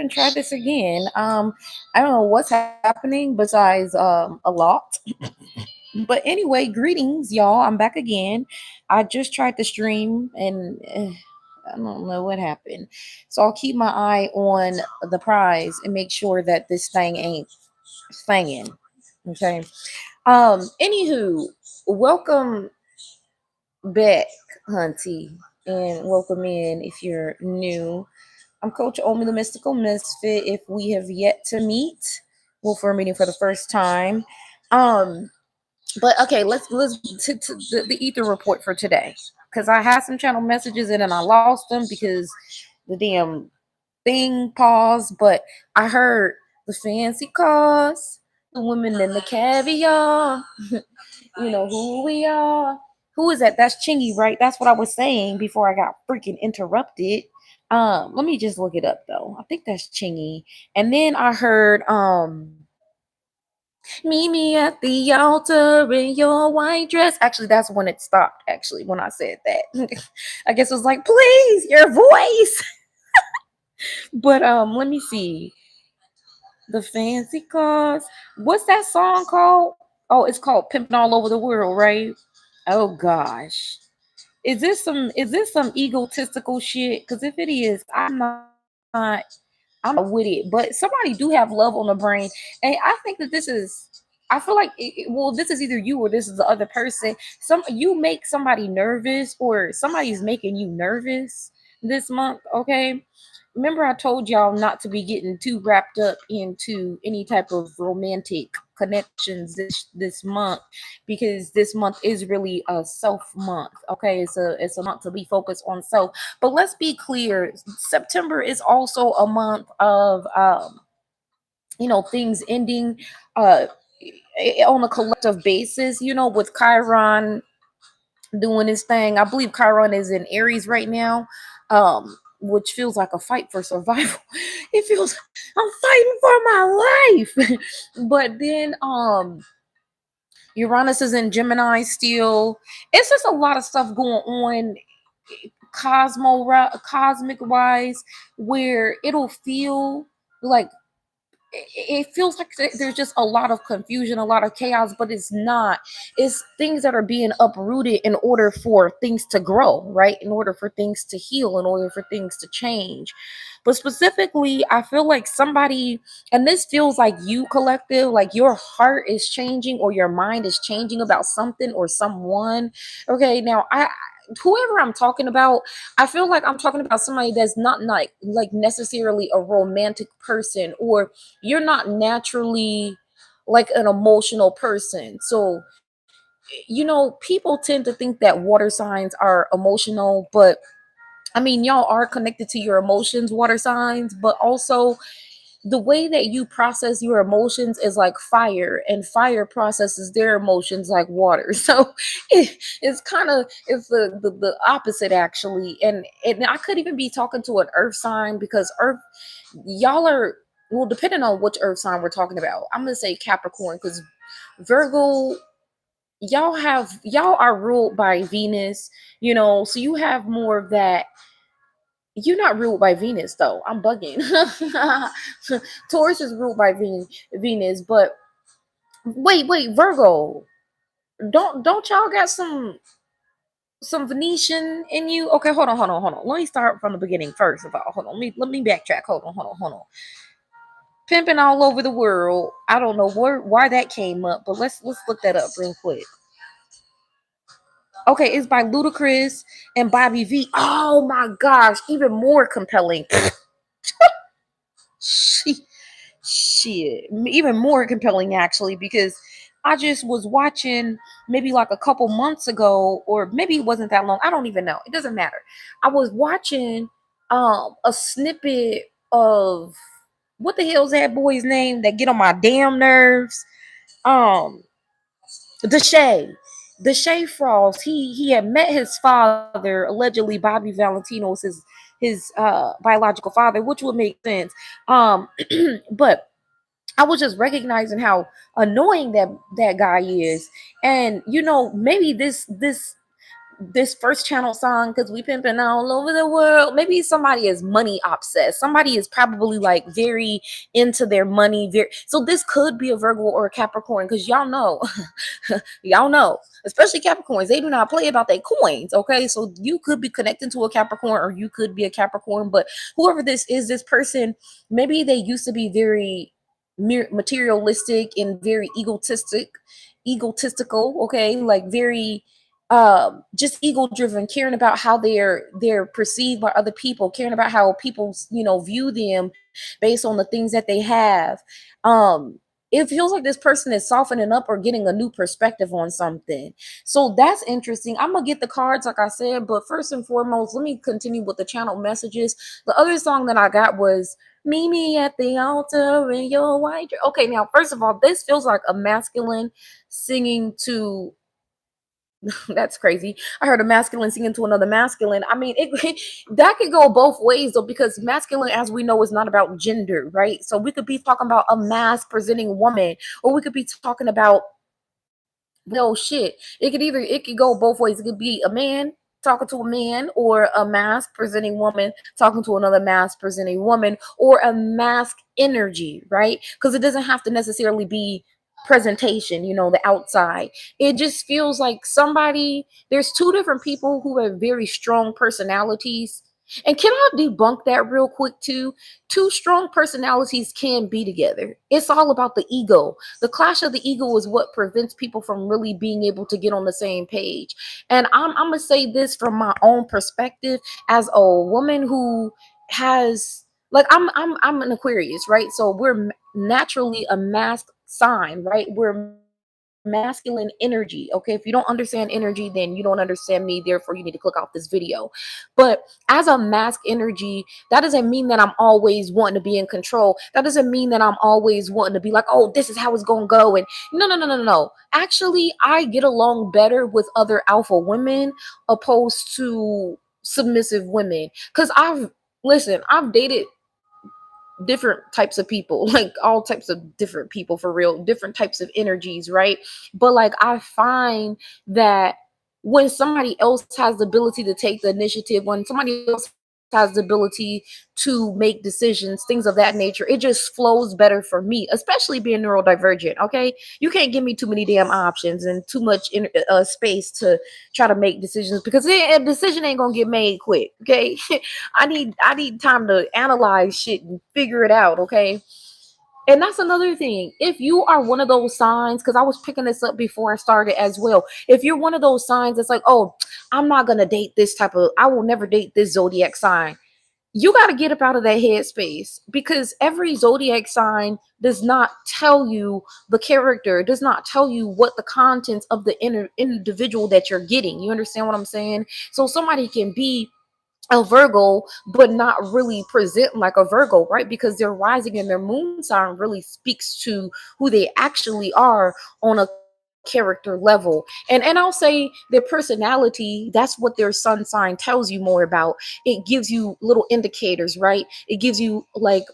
and try this again. I don't know what's happening besides a lot. But anyway, greetings, y'all. I'm back again. I just tried to stream and I don't know what happened. So I'll keep my eye on the prize and make sure that this thing ain't thangin'. Okay. Anywho, welcome back, Hunty, and welcome in if you're new. I'm Coach Omi, the Mystical Misfit. If we have yet to meet, well, for a meeting for the first time. Um, but okay, let's to the ether report for today because I had some channel messages and then I lost them because the damn thing paused. But I heard the fancy cars, the women and the caviar. You know who we are. Who is that? That's Chingy, right? That's what I was saying before I got freaking interrupted. Let me just look it up though. I think that's Chingy. And then I heard meet me at the altar in your white dress. Actually, that's when it stopped, actually, when I said that. I guess it was like, please, your voice. But let me see. The fancy cars. What's that song called? Oh, it's called Pimping All Over the World, right? Oh gosh. Is this some egotistical shit? Because if it is, I'm not with it. But somebody do have love on the brain, and I think that this is. I feel like well, this is either you or this is the other person. You make somebody nervous, or somebody's making you nervous this month. Okay, remember I told y'all not to be getting too wrapped up into any type of romantic connections this month because this month is really a self month. Okay, it's a month to be focused on self. But let's be clear, September is also a month of things ending uh on a collective basis, with Chiron doing his thing. I believe Chiron is in Aries right now, which feels like a fight for survival. It feels I'm fighting for my life. But then Uranus is in Gemini still. It's just a lot of stuff going on cosmic wise where it'll feel like it feels like there's just a lot of confusion, a lot of chaos, but it's not. It's things that are being uprooted in order for things to grow, right? In order for things to heal, in order for things to change. But specifically, I feel like somebody, and this feels like you collective, like your heart is changing or your mind is changing about something or someone. Okay, now whoever I'm talking about, I feel like I'm talking about somebody that's not like necessarily a romantic person, or you're not naturally like an emotional person. So, people tend to think that water signs are emotional, but I mean, y'all are connected to your emotions, water signs, but also the way that you process your emotions is like fire, and fire processes their emotions like water. So it's the opposite actually. And I could even be talking to an earth sign because earth, y'all are, well, depending on which earth sign we're talking about. I'm gonna say Capricorn because Virgo, y'all are ruled by Venus, so you have more of that. You're not ruled by Venus though. I'm bugging. Taurus is ruled by Venus, but wait, Virgo. Don't y'all got some Venetian in you? Okay, hold on. Let me start from the beginning first of all. Hold on. Let me backtrack. Hold on. Pimping all over the world. I don't know why that came up, but let's look that up real quick. Okay, it's by Ludacris and Bobby V. Oh my gosh, even more compelling. She, shit, even more compelling actually, because I just was watching maybe like a couple months ago, or maybe it wasn't that long. I don't even know. It doesn't matter. I was watching a snippet of what the hell's that boy's name that get on my damn nerves? Um Deshay. Deshay Frost. He had met his father, allegedly Bobby Valentino was his biological father, which would make sense. But I was just recognizing how annoying that guy is. And maybe this this first channel song, because we pimping all over the world. Maybe somebody is money obsessed. Somebody is probably like very into their money. Very, so this could be a Virgo or a Capricorn, because y'all know, y'all know, especially Capricorns, they do not play about their coins. Okay, so you could be connecting to a Capricorn, or you could be a Capricorn, but whoever this is, this person, maybe they used to be very materialistic and very egotistical, okay, like very just ego driven, caring about how they're perceived by other people, caring about how people, view them based on the things that they have. It feels like this person is softening up or getting a new perspective on something. So that's interesting. I'm gonna get the cards, like I said, but first and foremost, let me continue with the channel messages. The other song that I got was "Meet Me at the Altar in Your White Dress." Okay, now first of all, this feels like a masculine singing to that's crazy. I heard a masculine singing to another masculine. I mean, it that could go both ways though, because masculine, as we know, is not about gender, right? So we could be talking about a mask presenting woman, or we could be talking about, no shit. It could go both ways. It could be a man talking to a man, or a mask presenting woman talking to another mask presenting woman, or a mask energy, right? Because it doesn't have to necessarily be presentation, the outside. It just feels like there's two different people who have very strong personalities. And can I debunk that real quick too? Two strong personalities can be together. It's all about the ego. The clash of the ego is what prevents people from really being able to get on the same page. And I'm gonna say this from my own perspective as a woman who has, like, I'm an Aquarius, right? So we're naturally a masked sign, right? We're masculine energy. Okay, if you don't understand energy, then you don't understand me, therefore you need to click off this video. But as a mask energy, that doesn't mean that I'm always wanting to be in control. That doesn't mean that I'm always wanting to be like, oh, this is how it's gonna go. And no, no, no, no, no, no. Actually, I get along better with other alpha women opposed to submissive women, because I've dated different types of people, like all types of different people, for real, different types of energies, right? But like, I find that when somebody else has the ability to take the initiative, when somebody else has the ability to make decisions, things of that nature, it just flows better for me, especially being neurodivergent. Okay, you can't give me too many damn options and too much space to try to make decisions, because a decision ain't gonna get made quick. Okay, I need time to analyze shit and figure it out. Okay, and that's another thing. If you are one of those signs, because I was picking this up before I started as well. If you're one of those signs that's like, oh, I'm not gonna date this I will never date this zodiac sign. You got to get up out of that headspace, because every zodiac sign does not tell you the character, does not tell you what the contents of the individual that you're getting. You understand what I'm saying? So somebody can be a Virgo, but not really present like a Virgo, right? Because their rising and their moon sign really speaks to who they actually are on a character level. And I'll say their personality, that's what their sun sign tells you more about. It gives you little indicators, right? It gives you like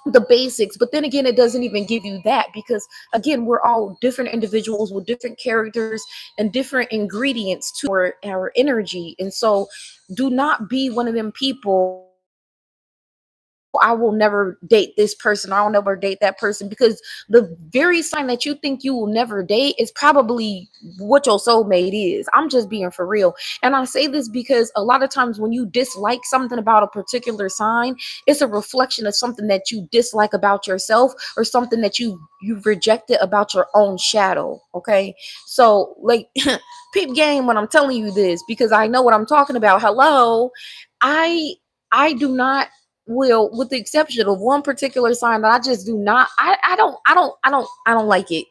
the basics, but then again, it doesn't even give you that, because again, we're all different individuals with different characters and different ingredients to our energy. And so do not be one of them people, oh, I will never date this person, I'll never date that person, because the very sign that you think you will never date is probably what your soulmate is. I'm just being for real. And I say this because a lot of times when you dislike something about a particular sign, it's a reflection of something that you dislike about yourself, or something that you've rejected about your own shadow. Okay, so like, peep game when I'm telling you this, because I know what I'm talking about. Hello, I I do not, well, with the exception of one particular sign that I just do not, I don't like it.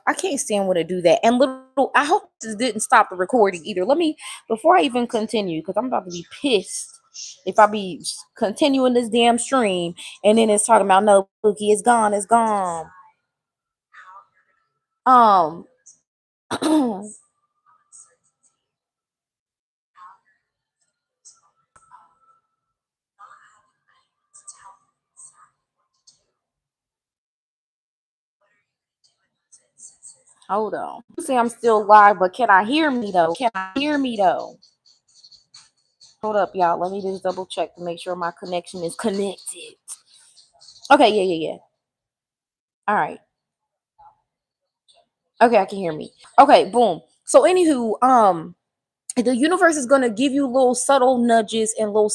I can't stand when it do that. And little, I hope this didn't stop the recording either. Let me, before I even continue, because I'm about to be pissed if I be continuing this damn stream and then it's talking about, no, Pookie, it's gone, it's gone. Um, Hold on. You say I'm still live, but can I hear me though? Can I hear me though? Hold up, y'all. Let me just double check to make sure my connection is connected. Okay, yeah. All right. Okay, I can hear me. Okay, boom. So anywho, the universe is gonna give you little subtle nudges and little